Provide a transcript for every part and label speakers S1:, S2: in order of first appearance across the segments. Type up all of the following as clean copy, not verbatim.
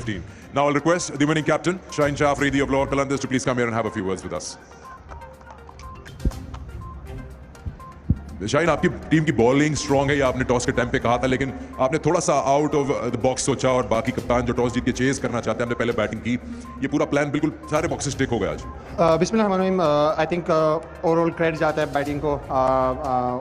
S1: 15. Now I'll request the winning captain, Shaheen Shah Afridi of Lahore Qalandars, to please come here and have a few words with us. Shaheen, आपकी team की bowling strong है, ये आपने toss के time पे कहा था, लेकिन आपने थोड़ा सा आउट ऑफ द बॉक्स सोचा और बाकी कप्तान जो टॉस जीत के चेज करना चाहते हैं हमने पहले बैटिंग की, ये पूरा प्लान बिल्कुल सारे बॉक्सेस टिक हो गए आज।
S2: बिस्मिल्लाहिर्रहमानिर्रहीम। आई थिंक ओवरऑल क्रेडिट जाता है बैटिंग को।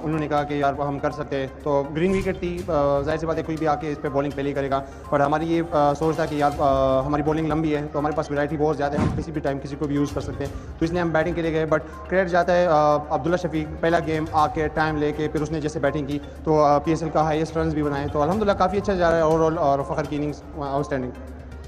S2: उन्होंने कहा कि यार हम कर सकते हैं, तो ग्रीन विकेट थी, जाहिर सी बात है कोई भी आके इस पर बॉलिंग पहले ही करेगा, पर हमारी ये सोच था कि यार हमारी बॉलिंग लंबी है तो हमारे पास वैरायटी बहुत ज़्यादा है, हम किसी भी टाइम किसी को भी यूज़ कर सकते हैं, तो इसलिए हम बैटिंग के लिए गए। बट क्रेडिट जाता है अब्दुल्ला शफीक, पहला गेम आके टाइम लेके फिर उसने जैसे बैटिंग की तो PSL का हाईएस्ट रन्स भी बनाए, तो अल्हम्दुलिल्लाह काफ़ी अच्छा जा रहा है ओवरऑल, और फ़खर की इनिंग्स आउटस्टैंडिंग।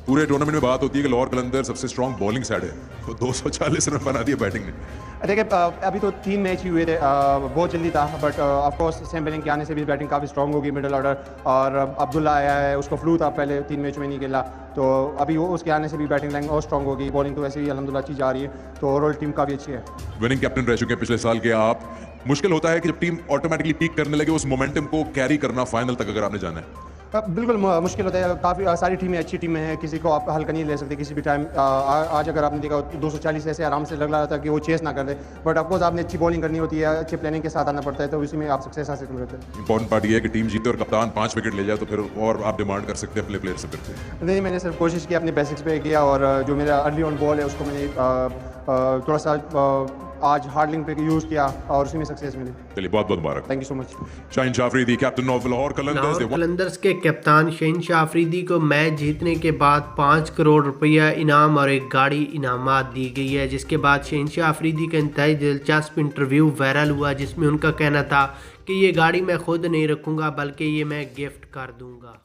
S1: पूरे टूर्नामेंट में बात होती है कि लाहौर कलंदर सबसे स्ट्रांग बॉलिंग साइड है, तो 240 रन बना दिए बैटिंग ने।
S2: देखिए अभी तो 3 मैच ही हुए थे, बहुत जल्दी था, बट ऑफकोर्स सैम बेलिंग के आने से भी बैटिंग काफ़ी स्ट्रांग होगी मिडिल ऑर्डर, और अब्दुल्ला आया है, उसको फ्लू था पहले 3 मैच में नहीं खेला, तो अभी वो उसके आने से भी बैटिंग लाइन और स्ट्रांग होगी, बॉलिंग तो वैसे ही अल्हम्दुलिल्लाह अच्छी जा रही है, तो ओवरऑल टीम काफ़ी अच्छी है।
S1: विनिंग कैप्टन रह चुके हैं पिछले साल के आप, मुश्किल होता है कि जब टीम ऑटोमेटिकली पीक करने लगे उस मोमेंटम को कैरी करना फाइनल तक अगर आपने जाना है?
S2: बिल्कुल मुश्किल होता है, काफ़ी सारी टीमें अच्छी टीमें हैं, किसी को आप हल्का नहीं ले सकते किसी भी टाइम। आज अगर आपने देखा 240 ऐसे आराम से लग रहा था कि वो चेस ना कर दे, बट ऑफकोर्स आपने अच्छी बॉलिंग करनी होती है, अच्छी प्लानिंग के साथ आना पड़ता है, तो इसी में आप सक्सेस हासिल करते हैं।
S1: इंपॉर्टेंट पार्ट ये है कि टीम जीते और कप्तान 5 विकेट ले जाए, तो फिर और आप डिमांड कर सकते हैं अपने प्लेयर से फिर।
S2: नहीं, मैंने सिर्फ कोशिश की, अपने बेसिक्स पे किया, और जो मेरा अर्ली ऑन बॉल है उसको मैंने थोड़ा सा आज हार्डलिंग पे यूज़ किया और उसी में सक्सेस मिली।
S1: चलिए बहुत बहुत मुबारक।
S2: Thank you so much.
S1: Shaheen Shah Afridi, captain of Lahore Qalandars.
S3: Lahore Qalandars के कप्तान शाहीन शाह अफरीदी को मैच जीतने के बाद 5 करोड़ रुपया इनाम और एक गाड़ी इनामात दी गई है, जिसके बाद शाहीन शाह अफरीदी का इंतहाई दिलचस्प इंटरव्यू वायरल हुआ, जिसमें उनका कहना था कि ये गाड़ी मैं खुद नहीं रखूँगा बल्कि ये मैं गिफ्ट कर दूँगा।